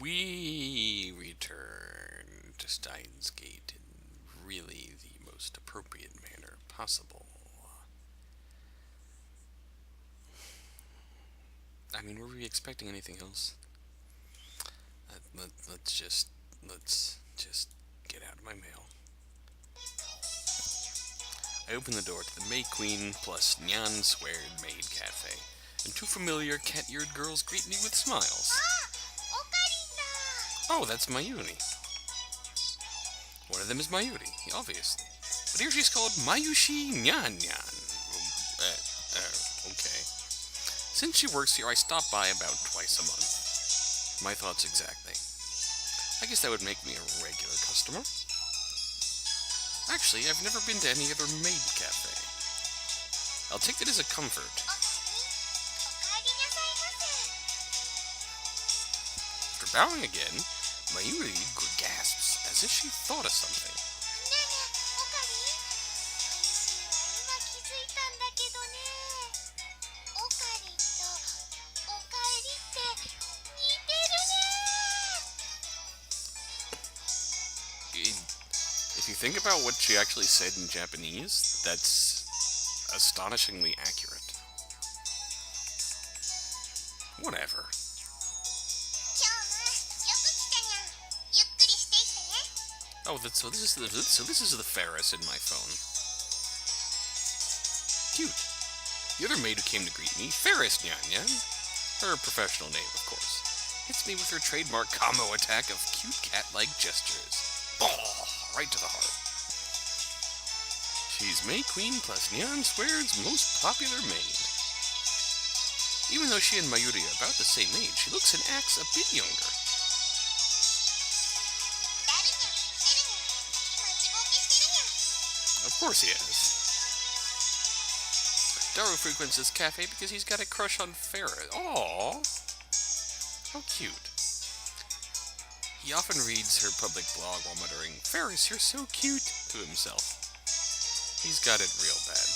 We return to Steins Gate in really the most appropriate manner possible. I mean, were we expecting anything else? Let's just get out of my mail. I open the door to the May Queen plus Nyan Squared Maid Cafe, and two familiar cat-eared girls greet me with smiles. Oh, that's Mayuri. One of them is Mayuri, obviously. But here she's called Mayushi NyanNyan. Okay. Since she works here, I stop by about twice a month. My thoughts exactly. I guess that would make me a regular customer. Actually, I've never been to any other maid cafe. I'll take that as a comfort. After bowing again, Mayuri gasps as if she thought of something. If you think about what she actually said in Japanese, that's astonishingly accurate. Whatever. Oh, so this is the Faris in my phone. Cute. The other maid who came to greet me, Faris NyanNyan, her professional name, of course, hits me with her trademark combo attack of cute cat-like gestures. Oh, right to the heart. She's May Queen plus Nyan Squared's most popular maid. Even though she and Mayuri are about the same age, she looks and acts a bit younger. Of course he has. Daru frequents this cafe because he's got a crush on Faris. Aww. How cute. He often reads her public blog while muttering, "Faris, you're so cute," to himself. He's got it real bad.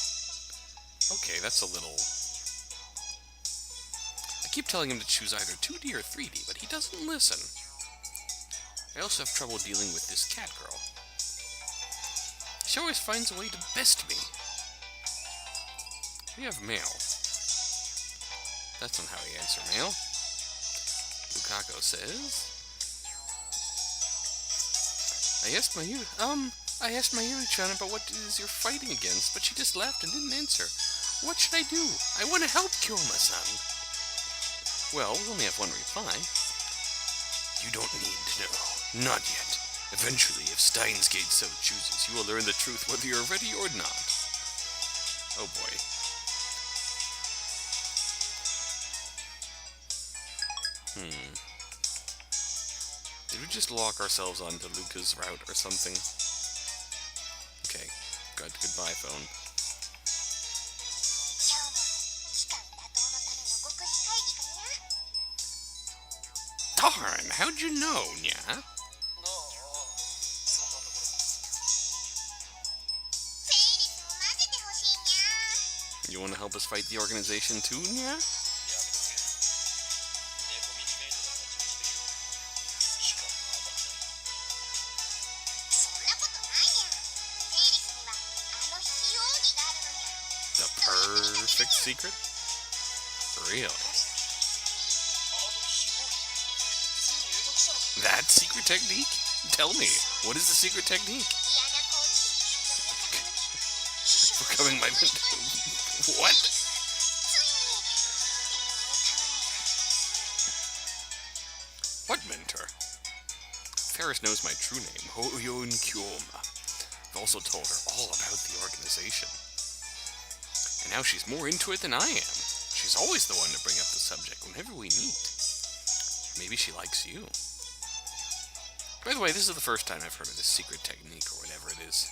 Okay, that's a little... I keep telling him to choose either 2D or 3D, but he doesn't listen. I also have trouble dealing with this cat girl. She always finds a way to best me. We have mail. That's not how you answer mail. Lukako says... I asked Mayuri-chan about what it is you're fighting against, but she just laughed and didn't answer. What should I do? I want to help Kyoma-san. Well, we only have one reply. You don't need to know. Not yet. Eventually, if Steins Gate so chooses, you will learn the truth whether you're ready or not. Oh boy. Did we just lock ourselves onto Luca's route or something? Okay, goodbye phone. Darn, how'd you know, Nya? You want to help us fight the organization too, Nya? The perfect secret? Really? That secret technique? Tell me, what is the secret technique? Becoming my mentor. What? What mentor? Faris knows my true name, Hoyon Kyoma. I've also told her all about the organization. And now she's more into it than I am. She's always the one to bring up the subject whenever we meet. Maybe she likes you. By the way, this is the first time I've heard of this secret technique or whatever it is.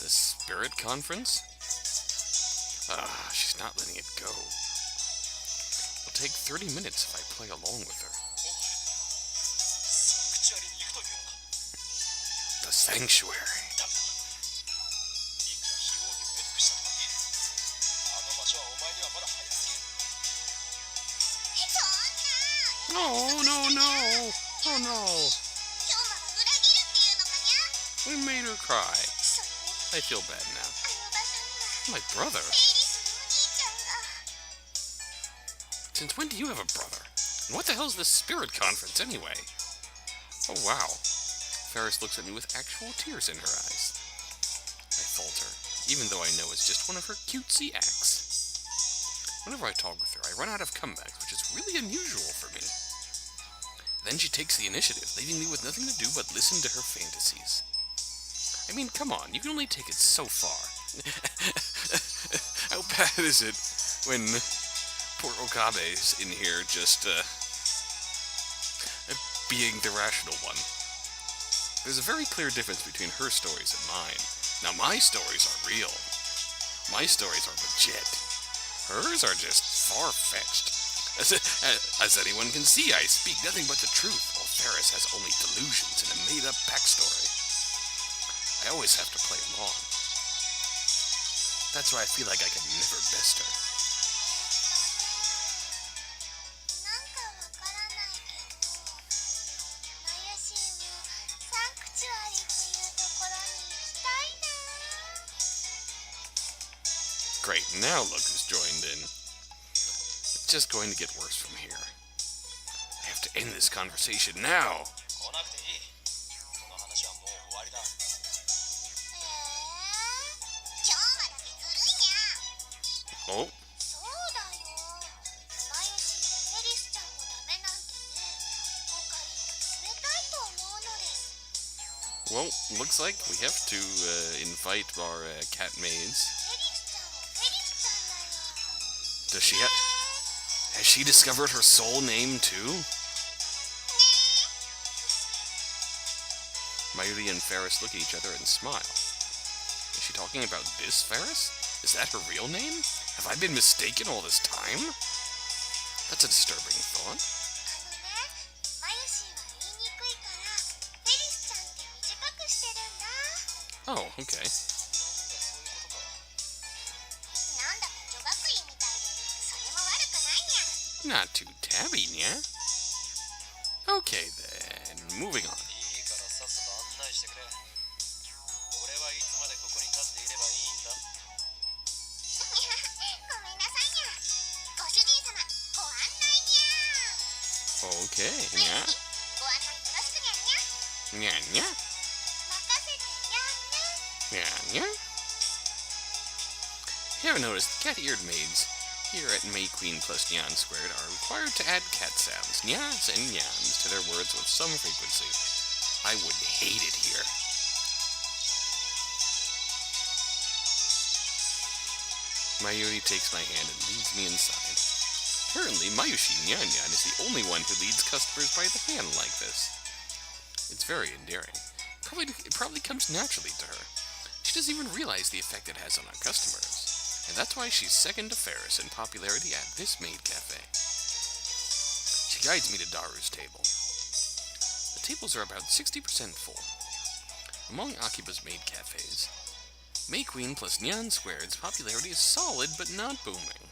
The Spirit Conference? She's not letting it go. It'll take 30 minutes if I play along with her. The Sanctuary. Oh, no, no. Oh, no. We made her cry. I feel bad now. My brother? Since when do you have a brother? And what the hell's this spirit conference anyway? Oh, wow. Faris looks at me with actual tears in her eyes. I falter, even though I know it's just one of her cutesy acts. Whenever I talk with her, I run out of comebacks, which is really unusual for me. Then she takes the initiative, leaving me with nothing to do but listen to her fantasies. I mean, come on, you can only take it so far. How bad is it when poor Okabe's in here just, being the rational one? There's a very clear difference between her stories and mine. Now, my stories are real. My stories are legit. Hers are just far-fetched. As anyone can see, I speak nothing but the truth, while Faris has only delusions and a made-up backstory. I always have to play along. That's why I feel like I can never best her. Great, now look who's joined in. It's just going to get worse from here. I have to end this conversation now. Oh? Well, looks like we have to invite our cat maids. Does she has she discovered her soul name too? Mayuri and Faris look at each other and smile. Is she talking about this Faris? Is that her real name? Have I been mistaken all this time? That's a disturbing thought. Oh, okay. Not too tabby, yeah? Okay then, moving on. Okay, yeah. NyanNyan. NyanNyan. You ever noticed the cat-eared maids here at May Queen plus Nyan Squared are required to add cat sounds, nyas and nyans, to their words with some frequency. I would hate it here. Mayuri takes my hand and leads me inside. Apparently, NyanNyan is the only one who leads customers by the hand like this. It's very endearing. It probably comes naturally to her. She doesn't even realize the effect it has on our customers. And that's why she's second to Faris in popularity at this maid cafe. She guides me to Daru's table. The tables are about 60% full. Among Akiba's maid cafes, May Queen plus Nyan Squared's popularity is solid but not booming.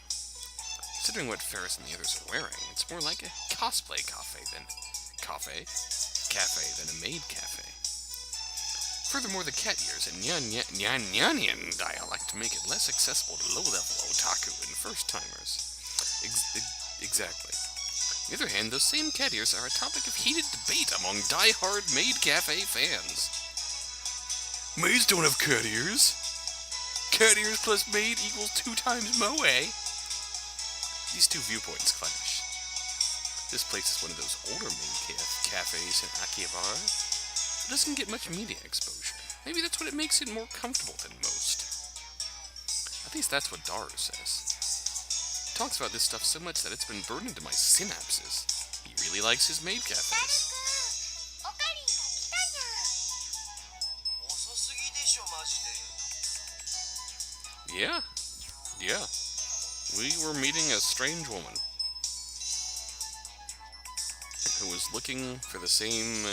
Considering what Faris and the others are wearing, it's more like a cosplay cafe than a maid cafe. Furthermore, the cat ears and NyanNyan dialect make it less accessible to low-level otaku and first-timers. Exactly. On the other hand, those same cat ears are a topic of heated debate among die-hard maid cafe fans. Maids don't have cat ears. Cat ears plus maid equals 2 times moe. These two viewpoints clash. This place is one of those older maid cafes in Akihabara. It doesn't get much media exposure. Maybe that's what it makes it more comfortable than most. At least that's what Daru says. He talks about this stuff so much that it's been burned into my synapses. He really likes his maid cafes. Yeah. We were meeting a strange woman who was looking for the same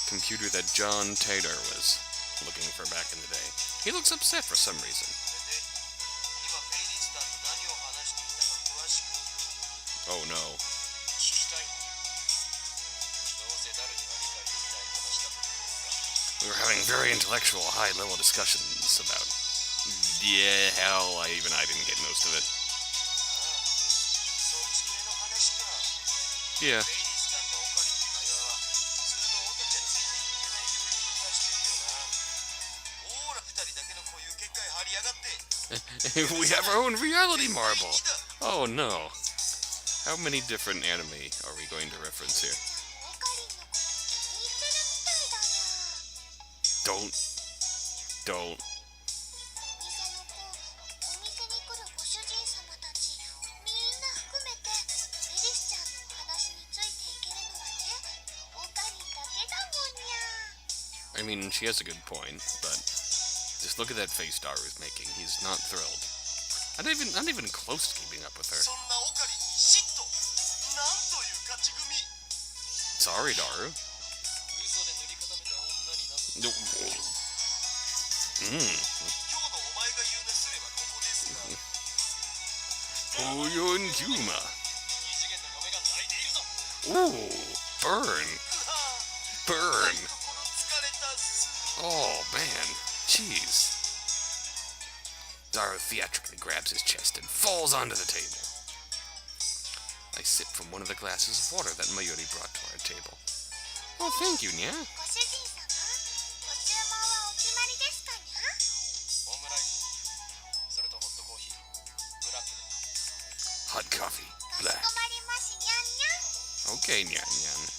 computer that John Taylor was looking for back in the day. He looks upset for some reason. Oh no. having very intellectual, high-level discussions about... Yeah, hell, I didn't get most of it. Yeah. We have our own reality marble! Oh no. How many different anime are we going to reference here? Don't. I mean, she has a good point, but just look at that face Daru's making. He's not thrilled. Not even close to keeping up with her. Sorry, Daru. NyanNyan. Ooh, burn. Oh, man. Jeez. Daru theatrically grabs his chest and falls onto the table. I sip from one of the glasses of water that Mayuri brought to our table. Oh, thank you, Nya. Hot coffee, black. Okay, NyanNyan.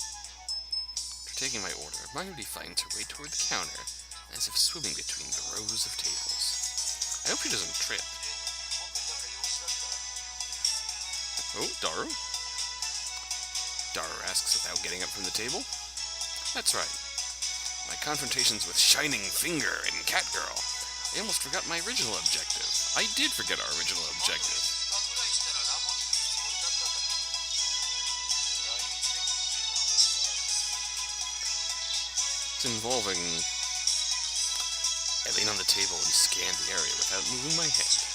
After taking my order, Mayuri finds her way toward the counter, as if swimming between the rows of tables. I hope she doesn't trip. Oh, Daru? Daru asks without getting up from the table. That's right. My confrontations with Shining Finger and Catgirl. I almost forgot my original objective. I did forget our original objective. It's involving... I lean on the table and scan the area without moving my head.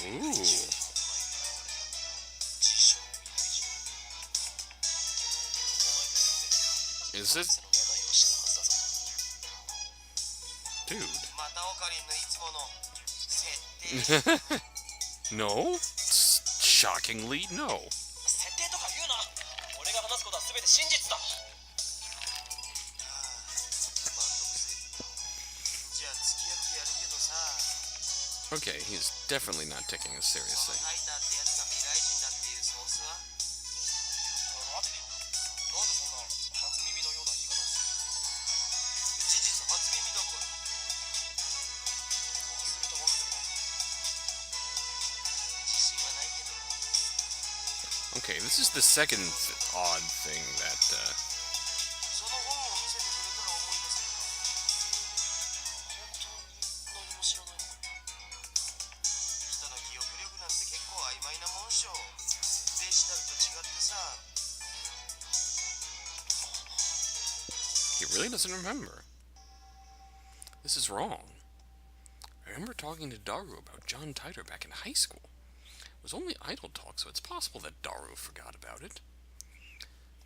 Ooh. Is it? Dude. No? Shockingly, no. Okay, he's definitely not taking us seriously. Okay, this is the second odd thing that, he really doesn't remember. This is wrong. I remember talking to Daru about John Titor back in high school. It was only idle talk, so it's possible that Daru forgot about it.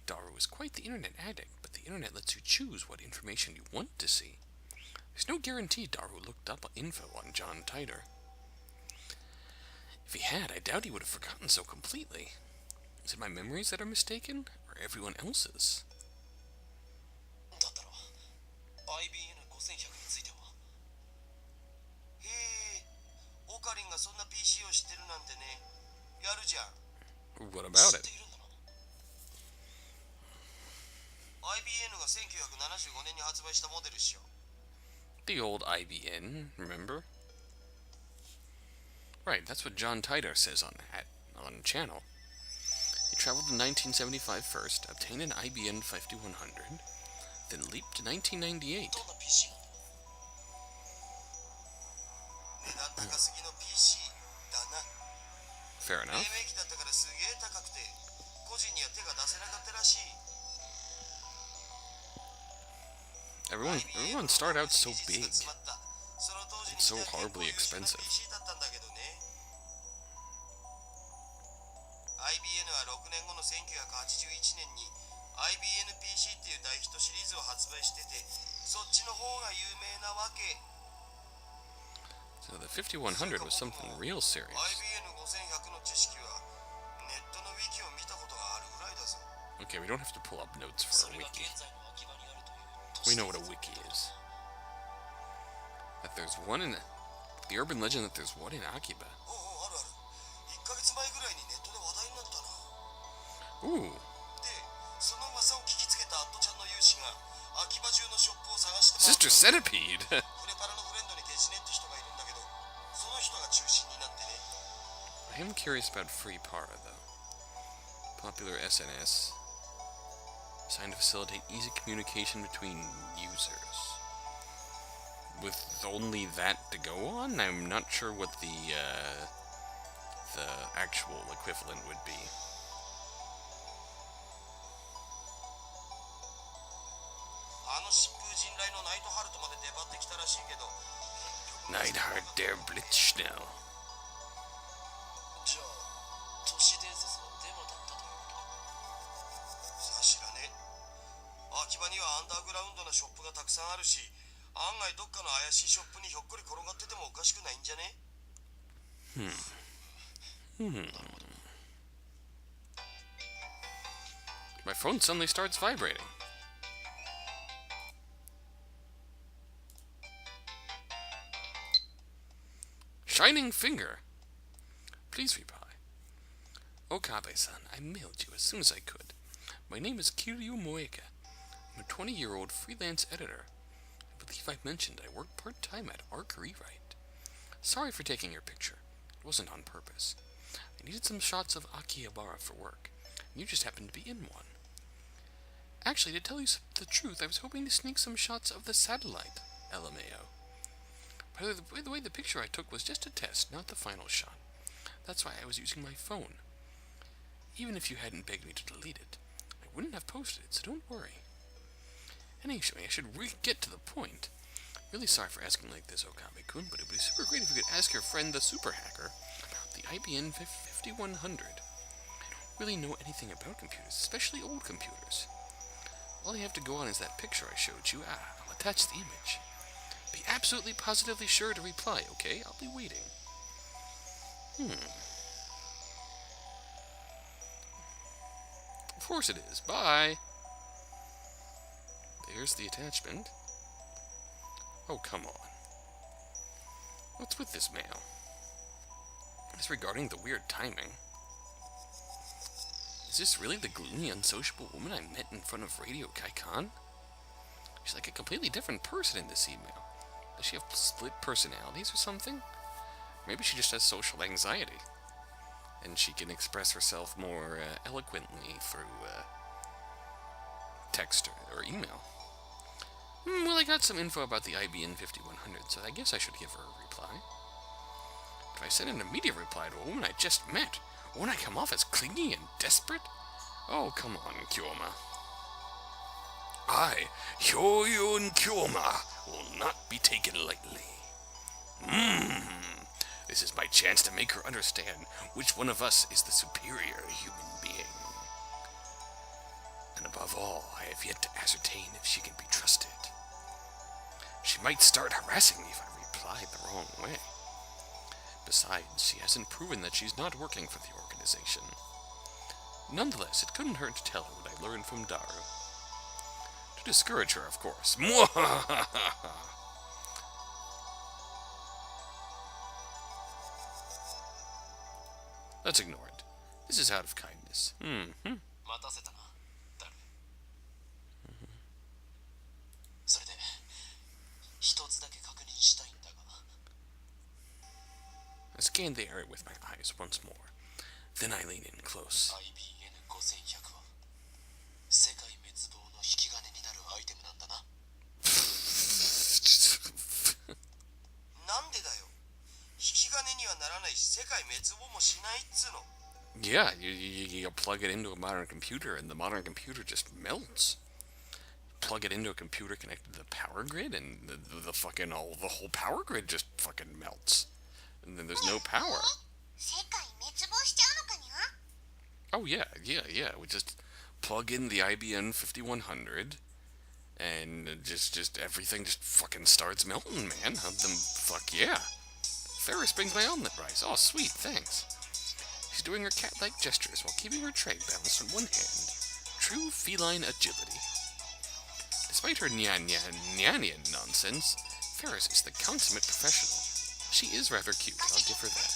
Daru is quite the internet addict, but the internet lets you choose what information you want to see. There's no guarantee Daru looked up info on John Titor. If he had, I doubt he would have forgotten so completely. Is it my memories that are mistaken, or everyone else's? What about it? The old IBN, remember? Right, that's what John Titor says on channel. He traveled in 1975 first, obtained an IBN 5100, then leaped to 1998. Fair enough. Everyone started out so big. It's so horribly expensive. So the 5100 was something real serious. Okay, we don't have to pull up notes for a wiki. We know what a wiki is. That there's one in... The urban legend that there's one in Akiba. Ooh. Sister Centipede! I am curious about Free Para, though. Popular SNS. Designed to facilitate easy communication between users. With only that to go on, I'm not sure what the actual equivalent would be. Neidhart der Blitzschnell. My phone suddenly starts vibrating. Shining Finger. Please reply. Okabe-san, I mailed you as soon as I could. My name is Kiryu Moeka. I'm a 20-year-old freelance editor. I believe I mentioned I work part-time at Arc Rewrite. Sorry for taking your picture. It wasn't on purpose. I needed some shots of Akihabara for work, and you just happened to be in one. Actually, to tell you the truth, I was hoping to sneak some shots of the satellite, LMAO. By the way, the picture I took was just a test, not the final shot. That's why I was using my phone. Even if you hadn't begged me to delete it, I wouldn't have posted it, so don't worry. Anyway, I should get to the point. Really sorry for asking like this, Okabe-kun, but it would be super great if you could ask your friend the super hacker about the IBM 5100. I don't really know anything about computers, especially old computers. All you have to go on is that picture I showed you. I'll attach the image. Be absolutely positively sure to reply, okay? I'll be waiting. Of course it is. Bye! There's the attachment. Oh, come on. What's with this mail? Disregarding the weird timing. Is this really the gloomy, unsociable woman I met in front of Radio Kaikan? She's like a completely different person in this email. Does she have split personalities or something? Maybe she just has social anxiety. And she can express herself more eloquently through text or email. Well, I got some info about the IBM 5100, so I guess I should give her a reply. If I send an immediate reply to a woman I just met, won't I come off as clingy and desperate? Oh, come on, Kyoma. I, Hyoyun Kyoma, will not be taken lightly. This is my chance to make her understand which one of us is the superior human being. And above all, I have yet to ascertain if she can be trusted. She might start harassing me if I replied the wrong way. Besides, she hasn't proven that she's not working for the organization. Nonetheless, it couldn't hurt to tell her what I learned from Daru. To discourage her, of course. Let's ignore it. This is out of kindness. I scanned the area with my eyes once more. Then I leaned in close. Yeah, you plug it into a modern computer and the modern computer just melts. Plug it into a computer connected to the power grid and the whole power grid just fucking melts. And then there's no power. Oh yeah. We just plug in the IBM 5100 And just everything just fucking starts melting, man. Fuck yeah. Faris brings my omelet rice. Oh, sweet, thanks. She's doing her cat-like gestures while keeping her tray balanced on one hand. True feline agility. Despite her NyanNyan nonsense, Faris is the consummate professional. She is rather cute, I'll give her that.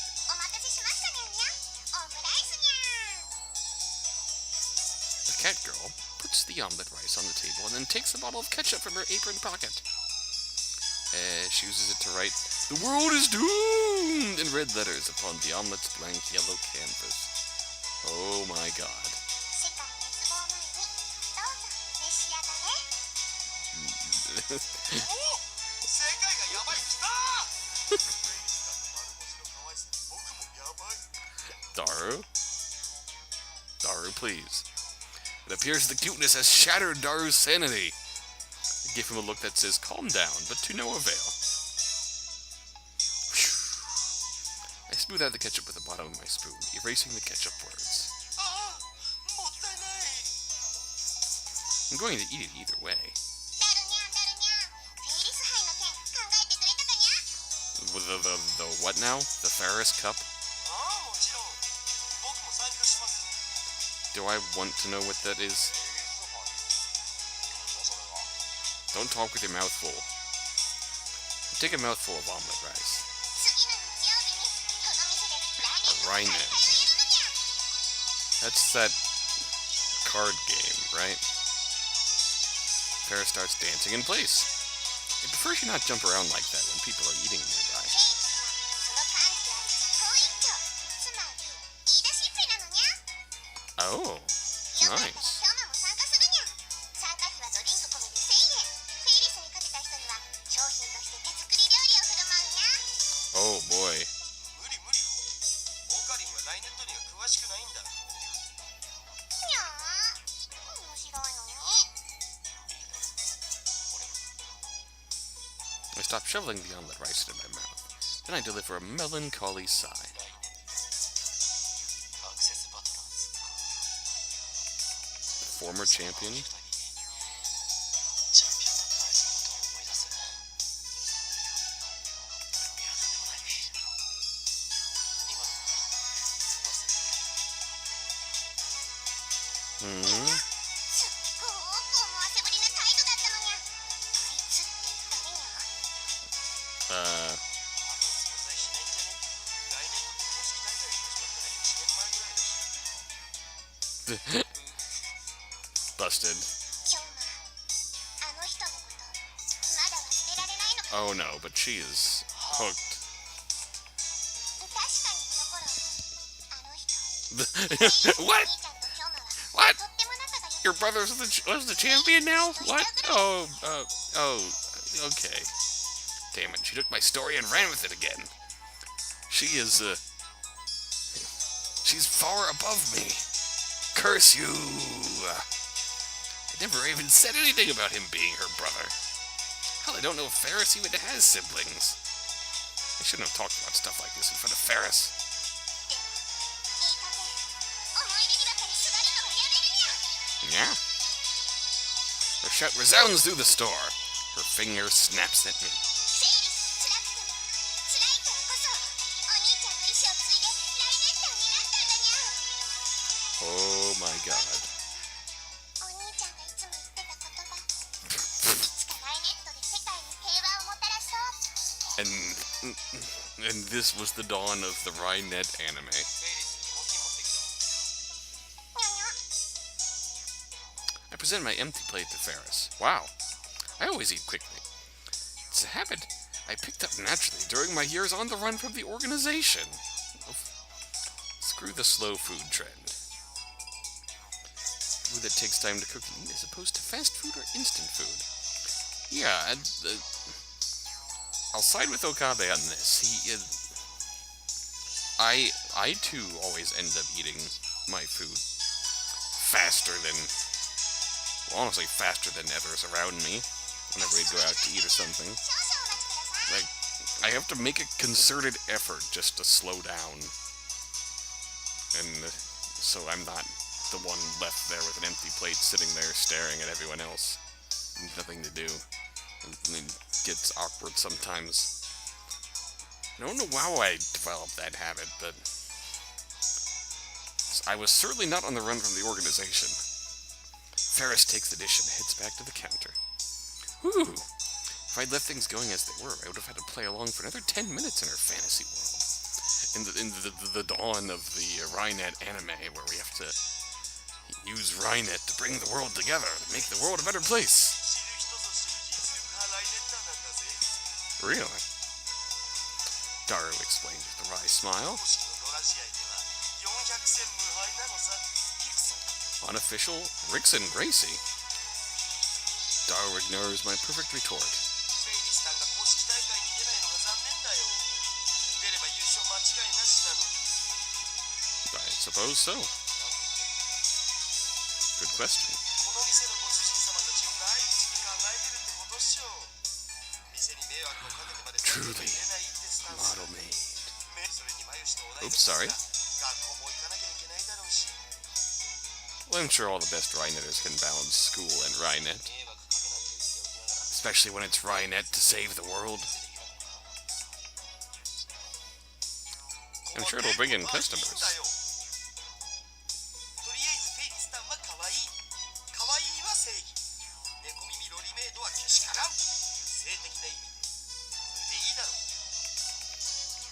The cat girl puts the omelet rice on the table and then takes a bottle of ketchup from her apron pocket. She uses it to write, "The world is doomed!" in red letters upon the omelet's blank yellow canvas. Oh my god. Daru? Daru, please. It appears the cuteness has shattered Daru's sanity. I give him a look that says, calm down, but to no avail. I smooth out the ketchup with the bottom of my spoon, erasing the ketchup words. I'm going to eat it either way. The what now? The Faris cup? Do I want to know what that is? Don't talk with your mouth full. Take a mouthful of omelet rice. A Rhinet. That's that card game, right? Faris starts dancing in place. I prefer she not jump around like that when people are eating nearby. Oh, nice. Oh boy. I stop shoveling the omelet rice into my mouth. Then I deliver a melancholy sigh. Former champion? Busted. Oh no, but she is hooked. What? What? Your brother was the champion now? What? Oh, okay. Damn it, she took my story and ran with it again. She is, she's far above me. Curse you! I never even said anything about him being her brother. Hell, I don't know if Faris even has siblings. I shouldn't have talked about stuff like this in front of Faris. Yeah? Her shout resounds through the store. Her finger snaps at me. Oh my god. And this was the dawn of the Rhinet anime. I present my empty plate to Faris. Wow, I always eat quickly. It's a habit I picked up naturally during my years on the run from the organization. Screw the slow food trend. Food that takes time to cook and eat as opposed to fast food or instant food. Yeah, I'll side with Okabe on this. I too always end up eating my food faster than, well, honestly, faster than others around me whenever we go out to eat or something. Like, I have to make a concerted effort just to slow down. And so I'm not the one left there with an empty plate sitting there staring at everyone else. nothing to do. It gets awkward sometimes. I don't know how I developed that habit, but I was certainly not on the run from the organization. Faris takes the dish and heads back to the counter. Whew! If I'd left things going as they were, I would have had to play along for another 10 minutes in her fantasy world. In the dawn of the Rhinet anime, where we have to use Rhinet to bring the world together, to make the world a better place. Really? Daru explains with a wry smile. Unofficial Rickson Gracie. Daru ignores my perfect retort. I suppose so. Good question. Truly, model made. Oops, sorry. Well, I'm sure all the best Rhinetters can balance school and Rhinet. Especially when it's Rhinet to save the world. I'm sure it'll bring in customers.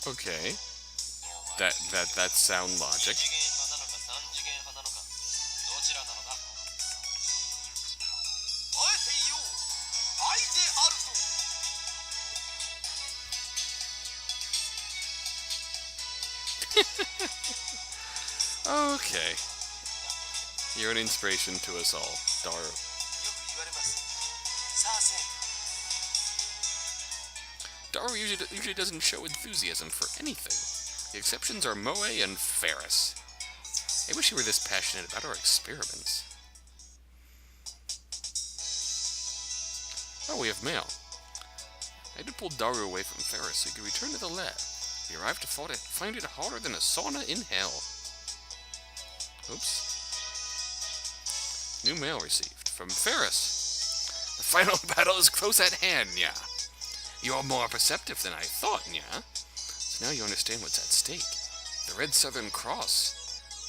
Okay. That's sound logic. Okay. You're an inspiration to us all, Daru. Daru usually doesn't show enthusiasm for anything. The exceptions are Moe and Faris. I wish he were this passionate about our experiments. Oh, we have mail. I had to pull Daru away from Faris so he could return to the lab. We arrived to find it hotter than a sauna in hell. Oops. New mail received. From Faris. The final battle is close at hand, Nya. You're more perceptive than I thought, Nya. So now you understand what's at stake. The Red Southern Cross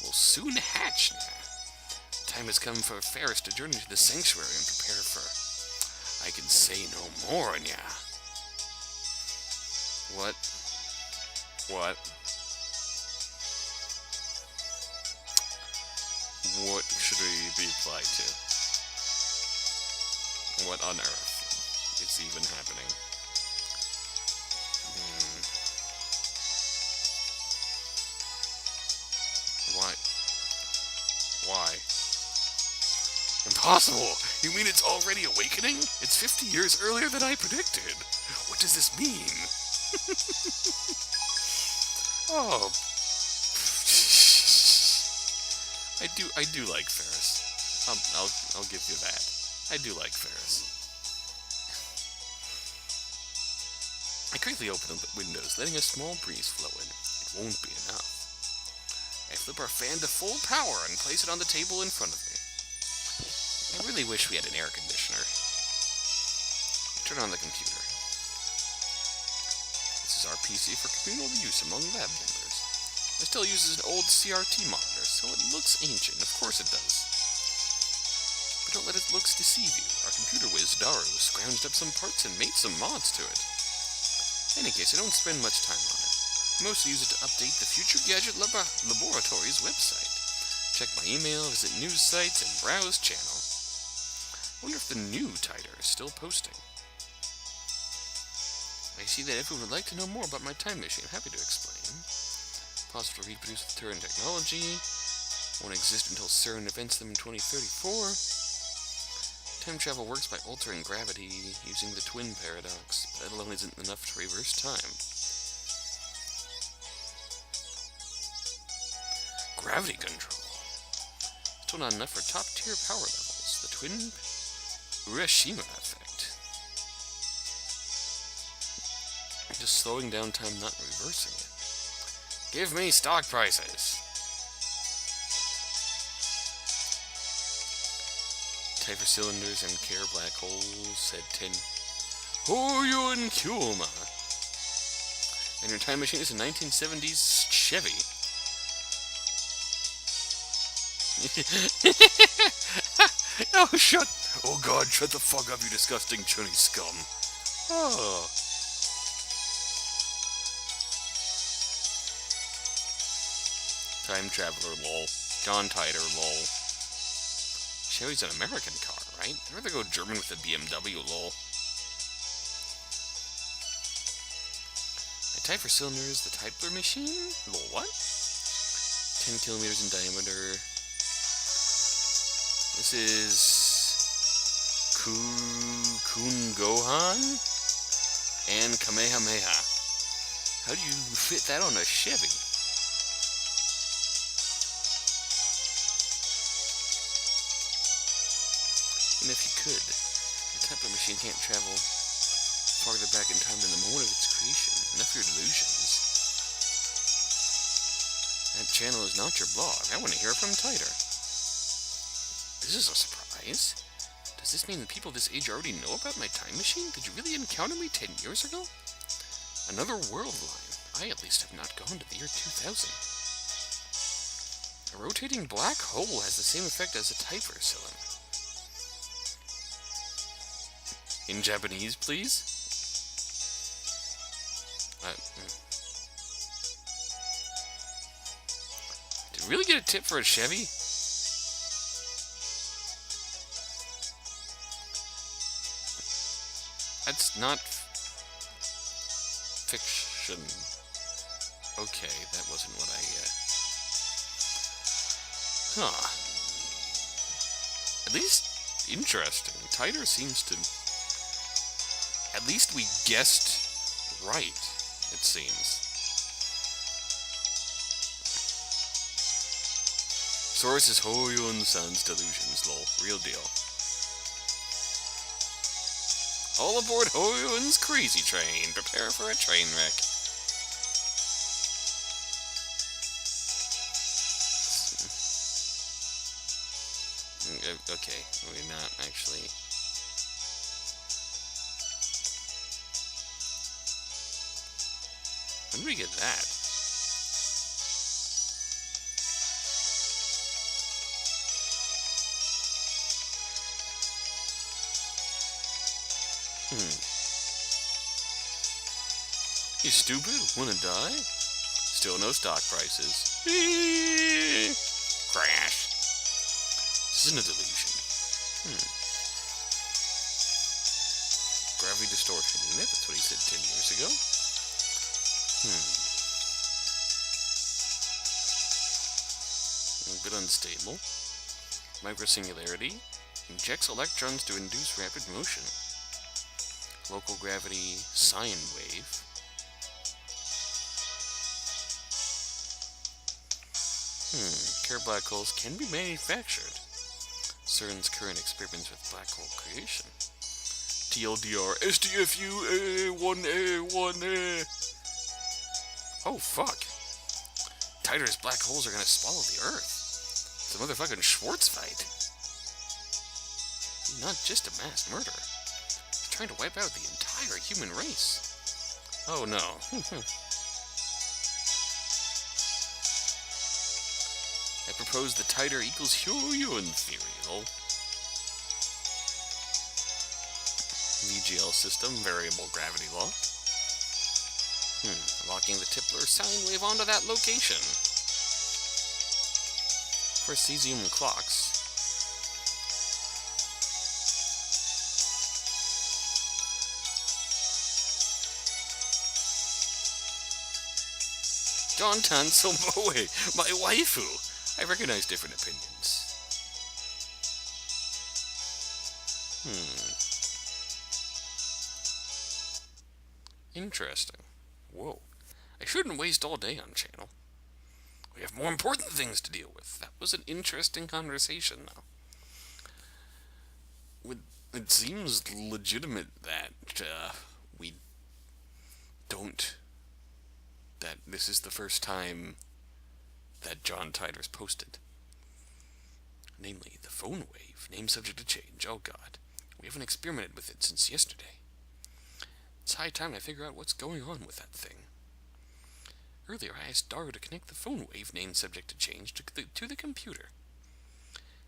will soon hatch, Nya. Time has come for Faris to journey to the sanctuary and prepare for... I can say no more, Nya. What? What? What should we be applied to? What on earth is even happening? Why? Impossible! You mean it's already awakening? It's 50 years earlier than I predicted. What does this mean? Oh. I do like Faris. I'll give you that. I do like Faris. I quickly open the windows, letting a small breeze flow in. It won't be enough. I flip our fan to full power and place it on the table in front of me. I really wish we had an air conditioner. I turn on the computer. This is our PC for communal use among lab members. It still uses an old CRT monitor, so it looks ancient. Of course it does. But don't let its looks deceive you. Our computer whiz, Daru, scrounged up some parts and made some mods to it. In any case, I don't spend much time on it. I mostly use it to update the Future Gadget Laboratory's website. Check my email, visit news sites, and browse channel. I wonder if the new Tider is still posting. I see that everyone would like to know more about my time machine. I'm happy to explain. Possible to reproduce with Turing technology. Won't exist until CERN invents them in 2034. Time travel works by altering gravity using the twin paradox. But that alone isn't enough to reverse time. Gravity control. Still not enough for top-tier power levels. The twin Urashima effect. Just slowing down time, not reversing it. Give me stock prices. Typher cylinders and care black holes, said Tin. Hoyun Kyoma. And your time machine is a 1970s Chevy. Oh, shut. Oh, God, shut the fuck up, you disgusting chunny scum. Oh. Time traveler, lol. John Titor, lol. Chevy's an American car, right? I'd rather go German with a BMW, lol. A Typher cylinder is the Typler machine? Lol, what? 10 kilometers in diameter. This is Kun Gohan and Kamehameha. How do you fit that on a Chevy? And if you could, the Typler machine can't travel farther back in time than the moment of its creation. Enough of your delusions. That channel is not your blog. I want to hear from Titor. This is a surprise. Does this mean that people this age already know about my time machine? Did you really encounter me 10 years ago? Another world line. I at least have not gone to the year 2000. A rotating black hole has the same effect as a Typher cylinder. In Japanese, please? Did we really get a tip for a Chevy? That's not fiction. Okay, that wasn't what I, Huh. At least interesting. Titor seems to... At least we guessed right, it seems. Source is Hoyun-san's delusions, lol. Real deal. All aboard Hoyun's crazy train. Prepare for a train wreck. Okay, we're not actually... When did we get that? You stupid? Wanna die? Still no stock prices. Crash. This isn't a delusion. Gravity distortion unit, that's what he said 10 years ago. A bit unstable. Microsingularity. Injects electrons to induce rapid motion. Local gravity sine wave. Care black holes can be manufactured. CERN's current experiments with black hole creation. TLDR SDFU A1A1A. Oh fuck. Titor's black holes are gonna swallow the Earth. It's a motherfucking Schwartz fight. He's not just a mass murderer. He's trying to wipe out the entire human race. Oh no. I propose the Titor equals Hoyun theory, lol. VGL system, variable gravity law. Locking the Tipler sine wave onto that location. For cesium clocks. John Tansel Moe, my waifu. I recognize different opinions. Interesting. Whoa. I shouldn't waste all day on channel. We have more important things to deal with. That was an interesting conversation, though. It seems legitimate that we don't... That this is the first time that John Titor's posted. Namely, the phone wave, name subject to change. Oh god. We haven't experimented with it since yesterday. It's high time I figure out what's going on with that thing. Earlier I asked Daru to connect the phone wave, name subject to change, to the computer.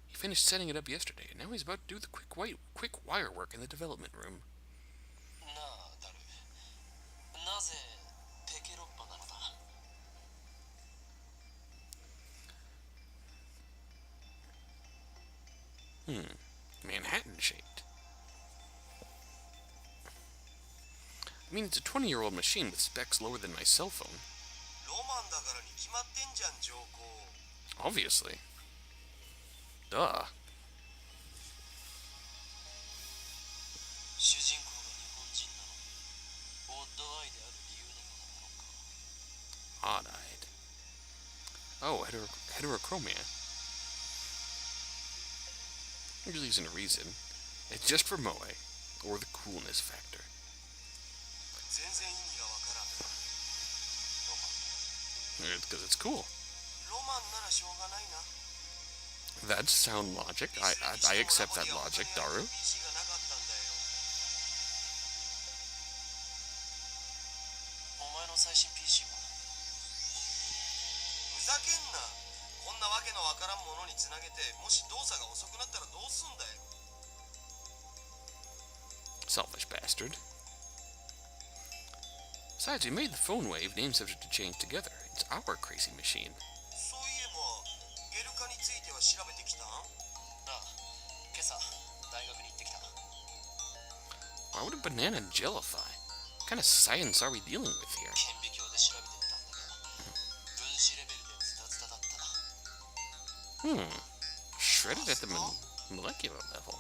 He finished setting it up yesterday, and now he's about to do the quick wire work in the development room. Manhattan-shaped. I mean, it's a 20-year-old machine with specs lower than my cell phone. Obviously. Duh. Odd-eyed. Oh, heterochromia. Usually isn't a reason. It's just for moe, or the coolness factor. It's because it's cool. That's sound logic. I accept that logic, Daru. Selfish bastard. Besides, we made the phone wave, name subject to change together. It's our crazy machine. Why would a banana gelify? What kind of science are we dealing with here? Shredded at the molecular level.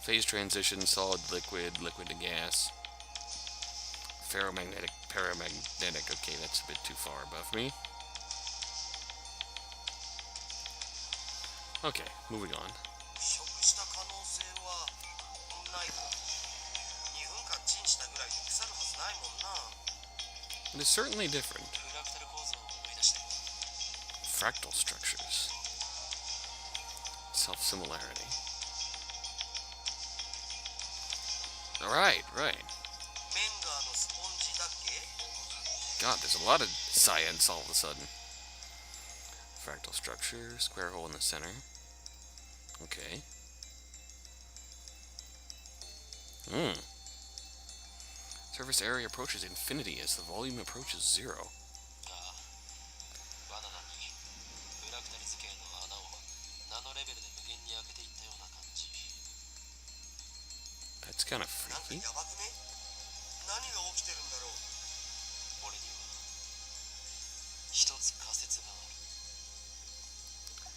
Phase transition, solid, liquid, liquid to gas. Ferromagnetic, paramagnetic. Okay, that's a bit too far above me. Okay, moving on. It is certainly different. Fractal structures. Self-similarity. Right. God, there's a lot of science all of a sudden. Fractal structure, square hole in the center. Okay. Surface area approaches infinity as the volume approaches zero. That's kind of freaky.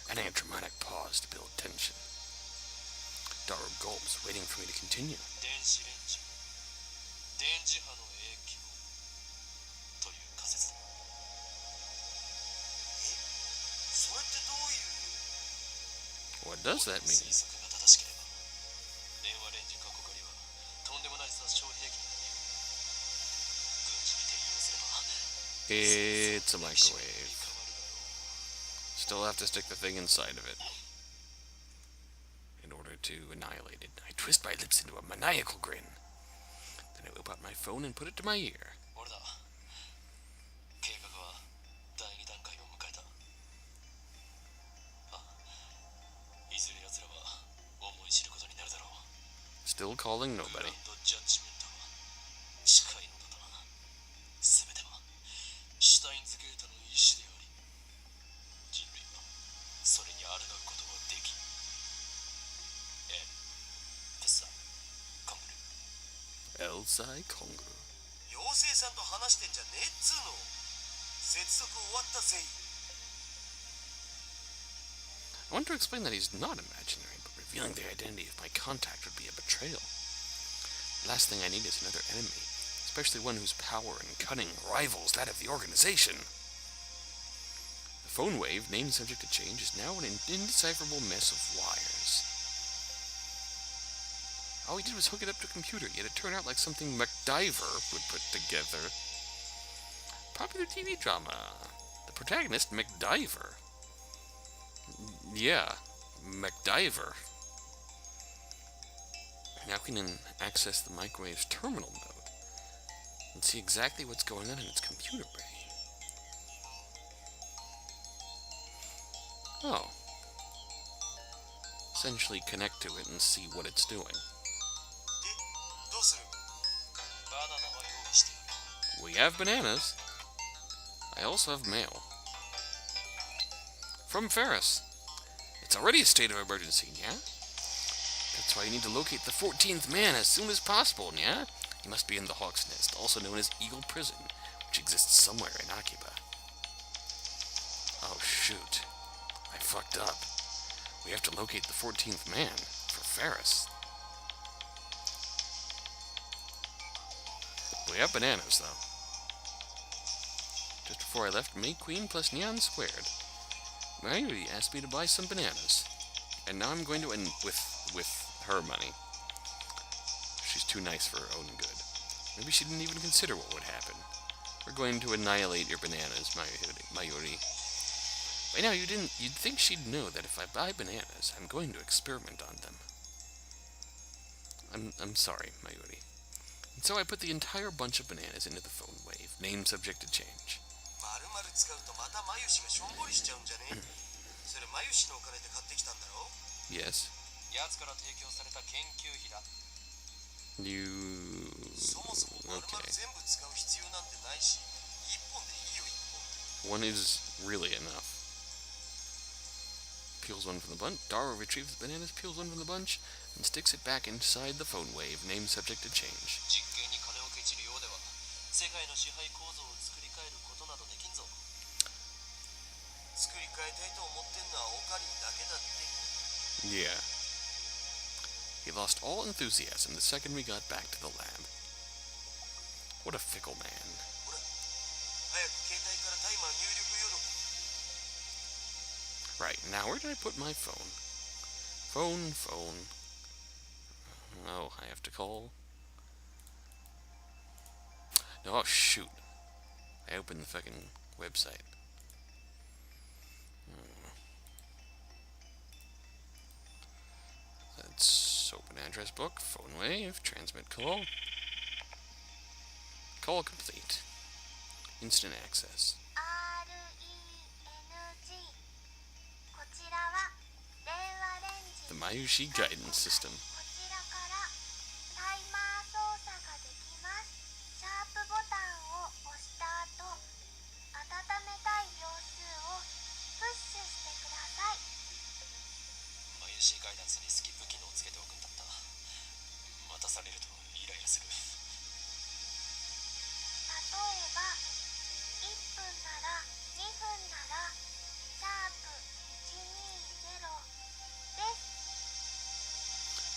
Adding a dramatic pause to build tension. Daru gulps, waiting for me to continue. What does that mean? It's a microwave. Still have to stick the thing inside of it in order to annihilate it. I twist my lips into a maniacal grin. Then I whip out my phone and put it to my ear. Still calling nobody. Elsai Kongru. I want to explain that he's not imaginary, but revealing the identity of my contact would be a betrayal. The last thing I need is another enemy, especially one whose power and cunning rivals that of the organization. The phone wave, named subject to change, is now an indecipherable mess of wires. All he did was hook it up to a computer, yet it turned out like something MacDiver would put together. popular TV drama. The protagonist, MacDiver. Yeah, MacDiver. Now we can access the microwave's terminal mode and see exactly what's going on in its computer bay. Oh. Essentially connect to it and see what it's doing. We have bananas. I also have mail. From Faris. It's already a state of emergency, yeah? That's why you need to locate the 14th man as soon as possible, yeah? He must be in the Hawk's Nest, also known as Eagle Prison, which exists somewhere in Akiba. Oh, shoot. I fucked up. We have to locate the 14th man for Faris. We have bananas, though. Just before I left, May Queen plus Nyan squared. Mayuri asked me to buy some bananas. And now I'm going to end with her money. She's too nice for her own good. Maybe she didn't even consider what would happen. We're going to annihilate your bananas, Mayuri. By now, you'd think she'd know that if I buy bananas, I'm going to experiment on them. I'm sorry, Mayuri. And so I put the entire bunch of bananas into the phone wave, name subject to change. Yes. You... Okay. One is really enough. Peels one from the bunch. Dara retrieves the bananas, peels one from the bunch, and sticks it back inside the phone wave, name subject to change. Yeah. He lost all enthusiasm the second we got back to the lab. What a fickle man. Right, now where did I put my phone? Phone. Oh, I have to call. Oh, shoot. I opened the fucking website. Let's open address book, phone wave, transmit call. Call complete. Instant access. The Mayushi guidance system.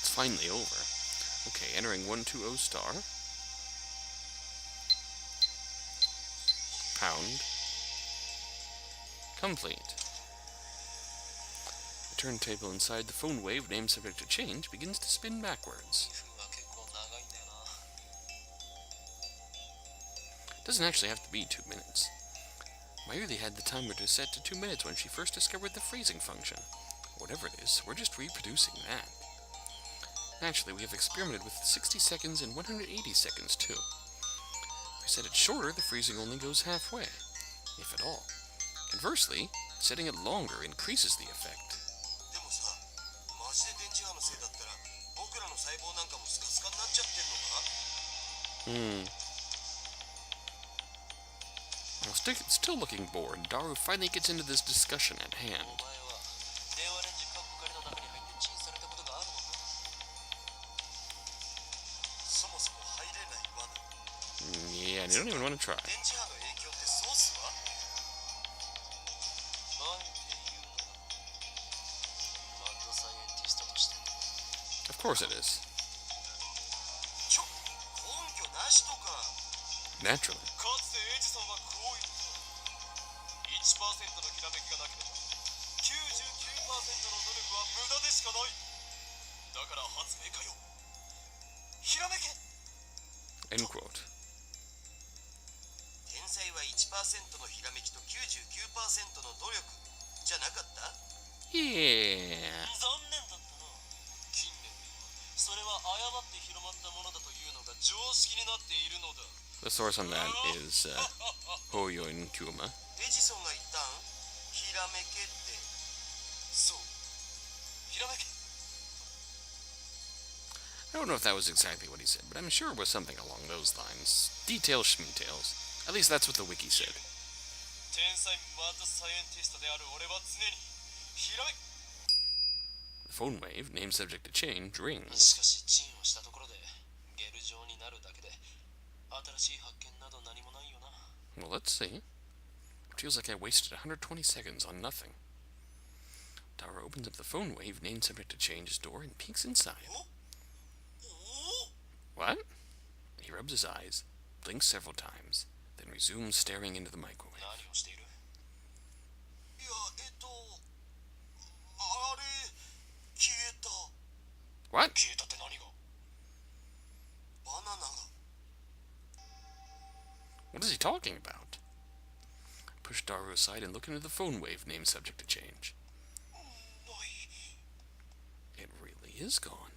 It's finally over. Okay, entering 120 star. Pound. Complete. The turntable inside the phone wave, name subject to change, begins to spin backwards. It doesn't actually have to be 2 minutes. Mayuri had the timer to set to 2 minutes when she first discovered the freezing function. Whatever it is, we're just reproducing that. Actually, we have experimented with 60 seconds and 180 seconds too. If we set it shorter, the freezing only goes halfway, if at all. Conversely, setting it longer increases the effect. Still looking bored, Daru finally gets into this discussion at hand. Yeah, and you don't even want to try. Of course it is. Naturally. End quote. 1%のひらめきと99%の努力じゃなかった？ Yeah. 残念だったな。近年ではそれは誤って広まったものだというのが常識になっているのだ。 The source on that is Hoyoin Kuma. エジソンが言ったん？ひらめけって。そう、ひらめけ。 I don't know if that was exactly what he said, but I'm sure it was something along those lines. Details schmetails. At least that's what the wiki said. 天才マッドサイエンティストである俺は常にひらめ。 The phone wave, name subject to change, rings. しかしチンをしたところでゲル状になるだけで新しい発見など何もないよな。 Well, let's see. It feels like I wasted 120 seconds on nothing. Tara opens up the phone wave, name subject to change's door, and peeks inside. What? He rubs his eyes, blinks several times, then resumes staring into the microwave. 何をしている？いや、あれ、消えた。 What? 消えたって何が？バナナが。 What is he talking about? I push Daru aside and look into the phone wave, name subject to change. It really is gone.